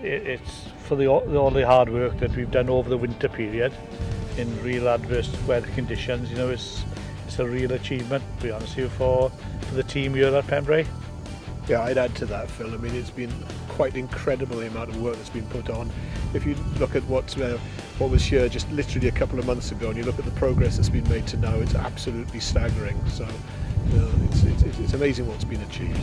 it's for all the hard work that we've done over the winter period in real adverse weather conditions. You know, it's a real achievement, to be honest with you, for the team here at Pembrey. Yeah, I'd add to that, Phil. I mean, it's been quite incredible the amount of work that's been put on. If you look at what was here just literally a couple of months ago, and you look at the progress that's been made to now, it's absolutely staggering. So, it's amazing what's been achieved.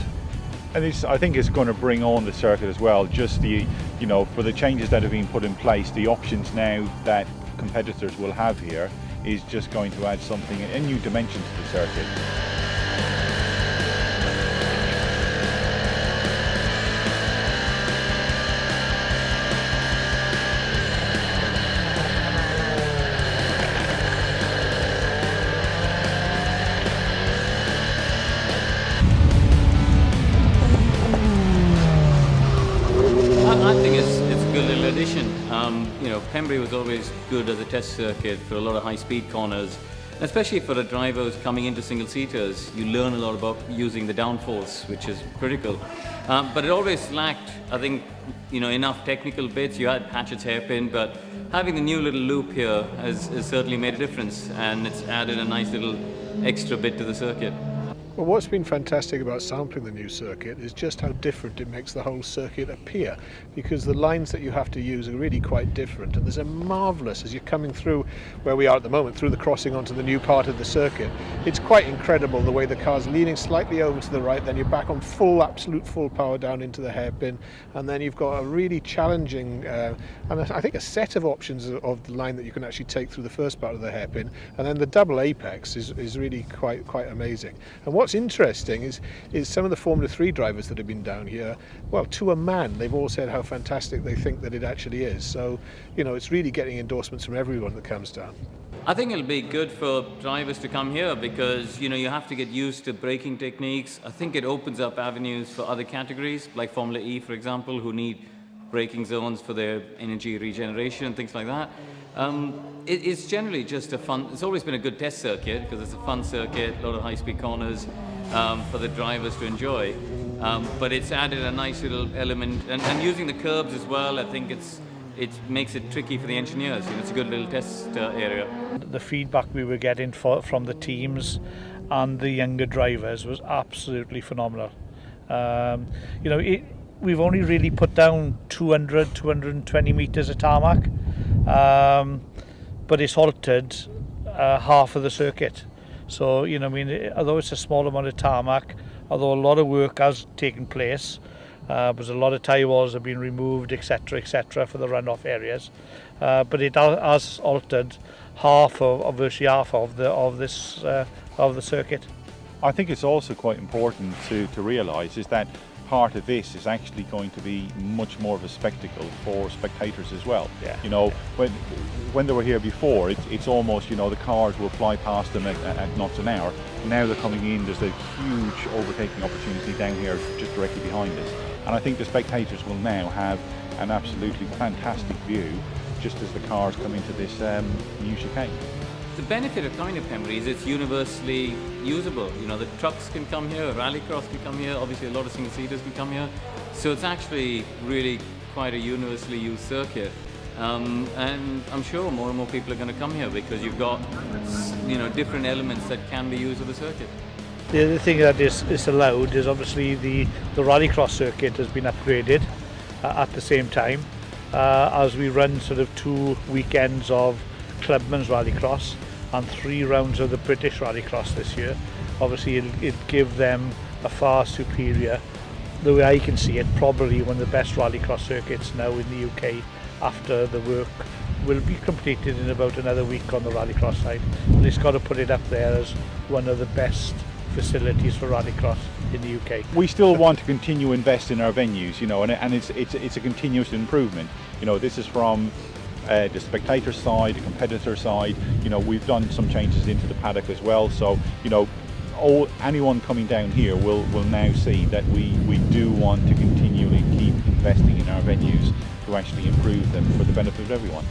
And I think it's going to bring on the circuit as well. Just for the changes that have been put in place, the options now that competitors will have here is just going to add something, a new dimension to the circuit. I think it's a good little addition. Pembrey was always good as a test circuit for a lot of high-speed corners, especially for the drivers coming into single-seaters. You learn a lot about using the downforce, which is critical. But it always lacked, I think, enough technical bits. You had Hatchett's hairpin, but having the new little loop here has certainly made a difference, and it's added a nice little extra bit to the circuit. Well, what's been fantastic about sampling the new circuit is just how different it makes the whole circuit appear, because the lines that you have to use are really quite different, and there's a marvellous, as you're coming through where we are at the moment, through the crossing onto the new part of the circuit, it's quite incredible the way the car's leaning slightly over to the right, then you're back on absolute full power down into the hairpin, and then you've got a really challenging and I think a set of options of the line that you can actually take through the first part of the hairpin, and then the double apex is really quite amazing. And what's interesting is some of the Formula 3 drivers that have been down here, well, to a man, they've all said how fantastic they think that it actually is. So, it's really getting endorsements from everyone that comes down. I think it'll be good for drivers to come here because, you have to get used to braking techniques. I think it opens up avenues for other categories, like Formula E, for example, who need braking zones for their energy regeneration and things like that. It's generally just it's always been a good test circuit because it's a fun circuit, a lot of high-speed corners for the drivers to enjoy. But it's added a nice little element, and using the curbs as well, I think it makes it tricky for the engineers. It's a good little test area. The feedback we were getting from the teams and the younger drivers was absolutely phenomenal. We've only really put down 220 metres of tarmac, but it's altered half of the circuit. So, although it's a small amount of tarmac, although a lot of work has taken place, because a lot of tyre walls have been removed, etc., for the runoff areas, but it has altered virtually half of the circuit. I think it's also quite important to realise is that part of this is actually going to be much more of a spectacle for spectators as well. Yeah. When they were here before, it's almost, the cars will fly past them at knots an hour. Now they're coming in, there's a huge overtaking opportunity down here just directly behind us. And I think the spectators will now have an absolutely fantastic view just as the cars come into this new chicane. The benefit of coming to Pembrey is it's universally usable. The trucks can come here, rallycross can come here, obviously a lot of single-seaters can come here. So it's actually really quite a universally used circuit. And I'm sure more and more people are going to come here because you've got, different elements that can be used of the circuit. The other thing that is allowed is obviously the rallycross circuit has been upgraded at the same time as we run sort of 2 weekends of Clubman's Rallycross and 3 rounds of the British Rallycross this year. Obviously it'll give them a far superior, the way I can see it, probably one of the best Rallycross circuits now in the UK after the work will be completed in about another week on the Rallycross side. And it's got to put it up there as one of the best facilities for Rallycross in the UK. We still want to continue to invest in our venues, and it's a continuous improvement. This is from the spectator side, the competitor side. We've done some changes into the paddock as well. So, anyone coming down here will now see that we do want to continually keep investing in our venues to actually improve them for the benefit of everyone.